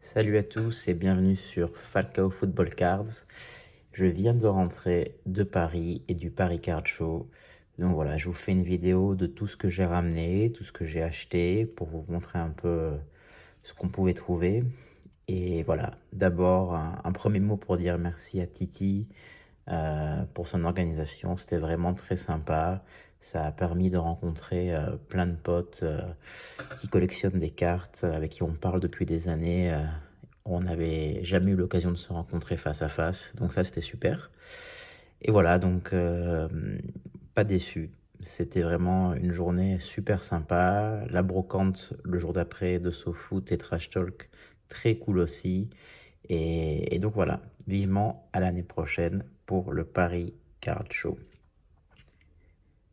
Salut à tous et bienvenue sur Falcao Football Cards. Je viens de rentrer de Paris et du Paris Card Show. Donc voilà, je vous fais une vidéo de tout ce que j'ai ramené, tout ce que j'ai acheté pour vous montrer un peu ce qu'on pouvait trouver. Et voilà, d'abord un premier mot pour dire merci à Titi pour son organisation. C'était vraiment très sympa. Ça a permis de rencontrer plein de potes qui collectionnent des cartes, avec qui on parle depuis des années. On n'avait jamais eu l'occasion de se rencontrer face à face, donc ça c'était super. Et voilà, donc pas déçu. C'était vraiment une journée super sympa. La brocante le jour d'après de SoFoot et Trash Talk, très cool aussi. Et donc voilà, vivement à l'année prochaine pour le Paris Card Show.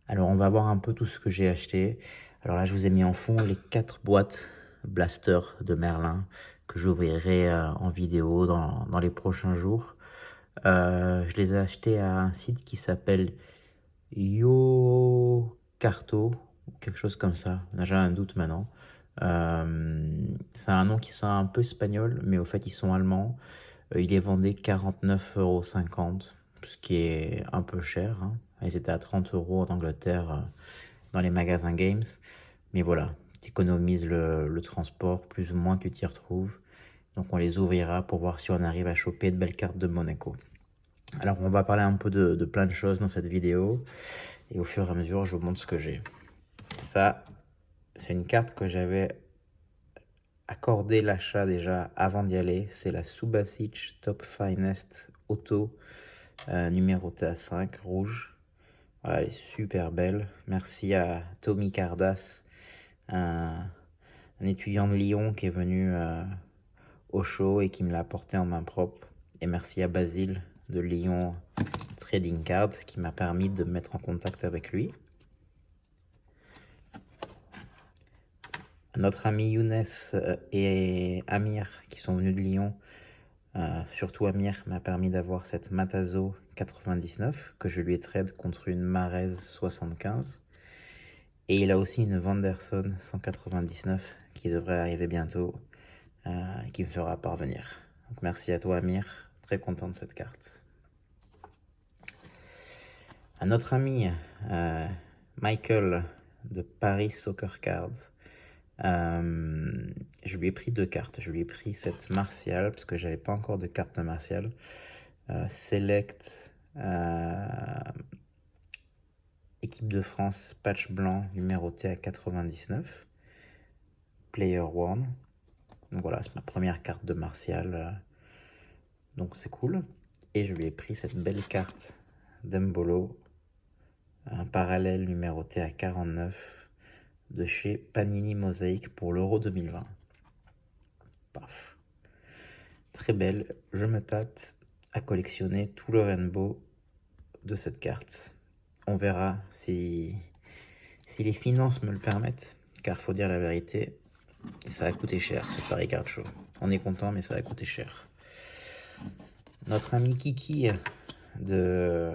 Alors on va voir un peu tout ce que j'ai acheté. Alors là je vous ai mis en fond les 4 boîtes Blaster de Merlin que j'ouvrirai en vidéo dans les prochains jours. Je les ai achetés à un site qui s'appelle YoCarto, ou quelque chose comme ça. J'ai un doute maintenant. C'est un nom qui sonne un peu espagnol, mais au fait ils sont allemands. Il est vendu 49,50 €, ce qui est un peu cher, hein. Ils étaient à 30 € en Angleterre dans les magasins Games. Mais voilà, tu économises le transport, plus ou moins tu t'y retrouves. Donc on les ouvrira pour voir si on arrive à choper de belles cartes de Monaco. Alors on va parler un peu de plein de choses dans cette vidéo. Et au fur et à mesure, je vous montre ce que j'ai. Ça, c'est une carte que j'avais accordé l'achat déjà avant d'y aller. C'est la Subasic Top Finest Auto numérotée à 5, rouge. Voilà, elle est super belle. Merci à Tommy Cardas, un étudiant de Lyon qui est venu au show et qui me l'a apporté en main propre. Et merci à Basile de Lyon Trading Card qui m'a permis de me mettre en contact avec lui. Notre ami Younes et Amir qui sont venus de Lyon, surtout Amir m'a permis d'avoir cette Matazo 99 que je lui ai trade contre une Marez 75. Et il a aussi une Vanderson 199 qui devrait arriver bientôt, qui me fera parvenir. Donc merci à toi Amir, très content de cette carte. Un autre ami, Michael de Paris Soccer Cards, je lui ai pris 2 cartes. Je lui ai pris cette Martial, parce que j'avais pas encore de carte de Martial. Select, équipe de France, patch blanc, numéroté à 99. Player One. Donc voilà, c'est ma première carte de Martial. Donc c'est cool. Et je lui ai pris cette belle carte d'Embolo, un parallèle numéroté à 49 de chez Panini Mosaic pour l'Euro 2020. Paf. Très belle, je me tâte à collectionner tout le rainbow de cette carte. On verra si les finances me le permettent, car faut dire la vérité, ça a coûté cher ce Paris Card Show. On est content, mais ça a coûté cher. Notre ami Kiki de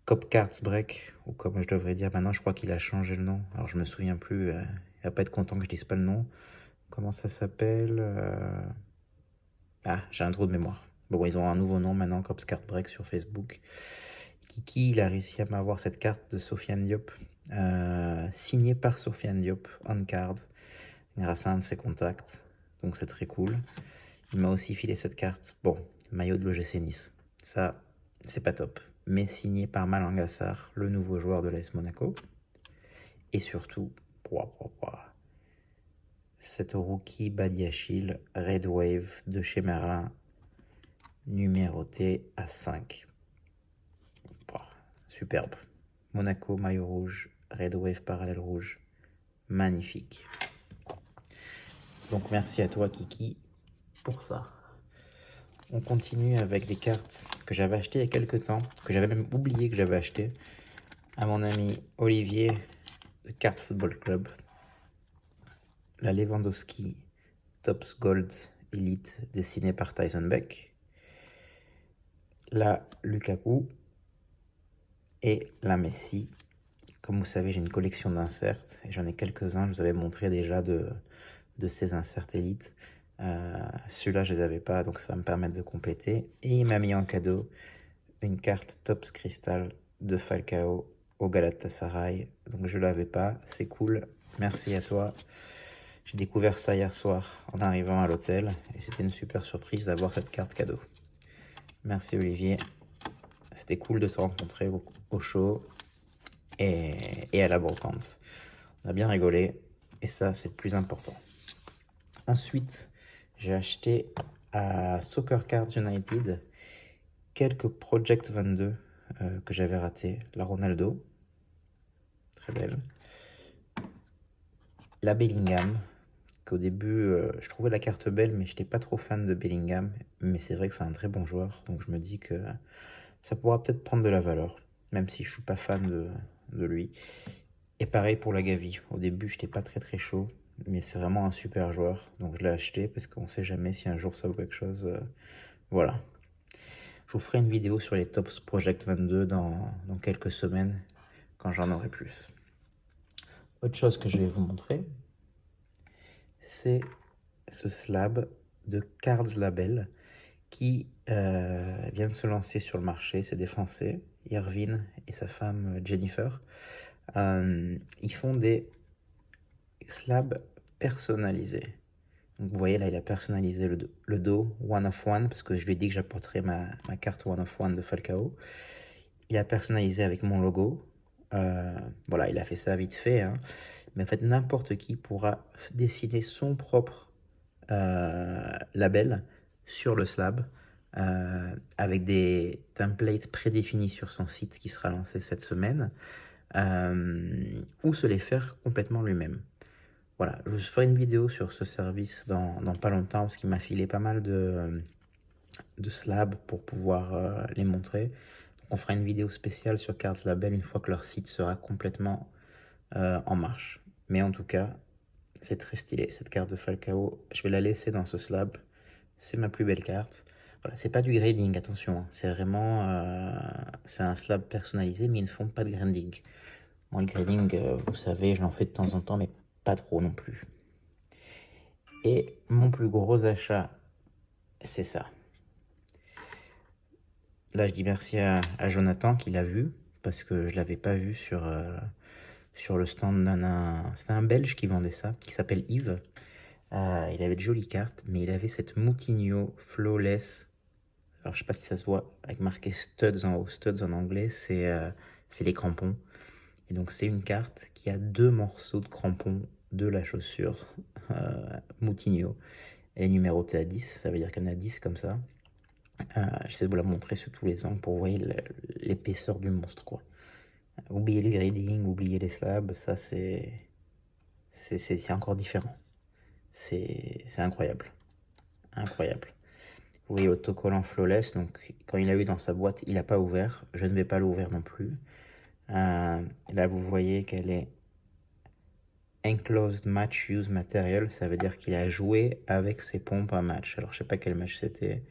Cop Cards Break, ou comme je devrais dire maintenant, je crois qu'il a changé le nom. Alors je me souviens plus, il va pas être content que je dise pas le nom. Comment ça s'appelle Ah, j'ai un trou de mémoire. Bon, ils ont un nouveau nom maintenant, Cops Card Break sur Facebook. Kiki, il a réussi à m'avoir cette carte de Sofiane Diop, signée par Sofiane Diop, on card, grâce à un de ses contacts. Donc c'est très cool. Il m'a aussi filé cette carte. Bon, maillot de l'OGC Nice. Ça, c'est pas top. Mais signé par Malang Sarr, le nouveau joueur de l'AS Monaco. Et surtout, cette rookie Badiachil Red Wave de chez Merlin, numéroté à 5. Superbe. Monaco, maillot rouge, Red Wave parallèle rouge. Magnifique. Donc merci à toi Kiki pour ça. On continue avec des cartes que j'avais achetées il y a quelques temps, que j'avais même oublié que j'avais achetées, à mon ami Olivier de Carte Football Club. La Lewandowski Tops Gold Elite dessinée par Tyson Beck. La Lukaku et la Messi. Comme vous savez, j'ai une collection d'inserts et j'en ai quelques-uns. Je vous avais montré déjà de ces inserts élites. Ceux-là, je les avais pas, donc ça va me permettre de compléter. Et il m'a mis en cadeau une carte Topps Crystal de Falcao au Galatasaray. Donc je l'avais pas, c'est cool. Merci à toi. J'ai découvert ça hier soir en arrivant à l'hôtel et c'était une super surprise d'avoir cette carte cadeau. Merci Olivier. C'était cool de se rencontrer au show et à la brocante. On a bien rigolé et ça, c'est le plus important. Ensuite, j'ai acheté à Soccer Cards United quelques Project 22 que j'avais raté. La Ronaldo, très belle. La Bellingham, qu'au début, je trouvais la carte belle, mais je n'étais pas trop fan de Bellingham. Mais c'est vrai que c'est un très bon joueur, donc je me dis que ça pourra peut-être prendre de la valeur, même si je suis pas fan de lui. Et pareil pour la Gavi. Au début, je n'étais pas très chaud, mais c'est vraiment un super joueur, donc je l'ai acheté parce qu'on sait jamais si un jour ça vaut quelque chose. Voilà. Je vous ferai une vidéo sur les Tops Project 22 dans quelques semaines, quand j'en aurai plus. Autre chose que je vais vous montrer, c'est ce slab de Cards Label qui vient de se lancer sur le marché. C'est des Français, Irvine et sa femme Jennifer. Ils font des slabs personnalisés. Donc vous voyez là, il a personnalisé le dos One of One, parce que je lui ai dit que j'apporterais ma carte One of One de Falcao. Il a personnalisé avec mon logo. Voilà, il a fait ça vite fait, hein. Mais en fait, n'importe qui pourra dessiner son propre label sur le slab avec des templates prédéfinis sur son site qui sera lancé cette semaine ou se les faire complètement lui-même. Voilà, je vous ferai une vidéo sur ce service dans pas longtemps parce qu'il m'a filé pas mal de slabs pour pouvoir les montrer. Donc on fera une vidéo spéciale sur Cards Label une fois que leur site sera complètement en marche. Mais en tout cas, c'est très stylé cette carte de Falcao. Je vais la laisser dans ce slab. C'est ma plus belle carte. Voilà, c'est pas du grading, attention, hein. C'est vraiment c'est un slab personnalisé, mais ils ne font pas de grading. Moi, le grading, vous savez, je l'en fais de temps en temps, mais pas trop non plus. Et mon plus gros achat, c'est ça. Là, je dis merci à Jonathan qui l'a vu, parce que je l'avais pas vu sur le stand d'un... C'était un Belge qui vendait ça, qui s'appelle Yves. Il avait de jolies cartes, mais il avait cette Moutinho Flawless. Alors, je sais pas si ça se voit, avec marqué Studs en haut. Studs en anglais, c'est les crampons. Et donc, c'est une carte qui a 2 morceaux de crampons de la chaussure Moutinho. Elle est numérotée à 10, ça veut dire qu'il y en a 10 comme ça. J'essaie de vous la montrer sur tous les angles pour voir l'épaisseur du monstre, quoi. Oubliez le grading, oubliez les slabs, ça c'est encore différent. C'est incroyable. Incroyable. Vous voyez, autocollant flawless, donc quand il a eu dans sa boîte, il n'a pas ouvert. Je ne vais pas l'ouvrir non plus. Là, vous voyez qu'elle est Enclosed Match Use Material. Ça veut dire qu'il a joué avec ses pompes un match. Alors, je sais pas quel match c'était,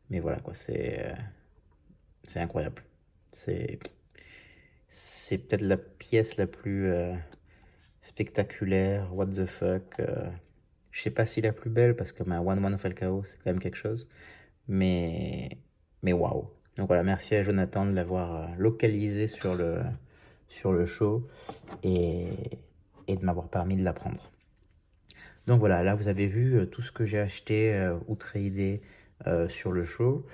mais voilà, quoi, c'est incroyable. C'est peut-être la pièce la plus spectaculaire, what the fuck. Je sais pas si la plus belle, parce que ma One One Falcao, c'est quand même quelque chose. Mais waouh. Donc voilà, merci à Jonathan de l'avoir localisé sur le show et de m'avoir permis de l'apprendre. Donc voilà, là vous avez vu tout ce que j'ai acheté ou tradé sur le show.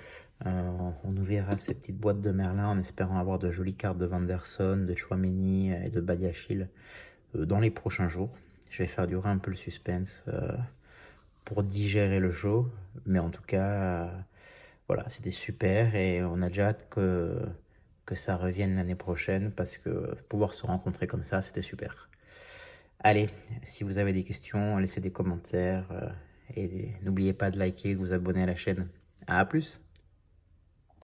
On ouvrira ces petites boîtes de Merlin en espérant avoir de jolies cartes de Vanderson, de Chouameni et de Badiachil dans les prochains jours. Je vais faire durer un peu le suspense pour digérer le show, mais en tout cas, voilà, c'était super et on a déjà hâte que ça revienne l'année prochaine parce que pouvoir se rencontrer comme ça, c'était super. Allez, si vous avez des questions, laissez des commentaires et n'oubliez pas de liker et de vous abonner à la chaîne. À plus!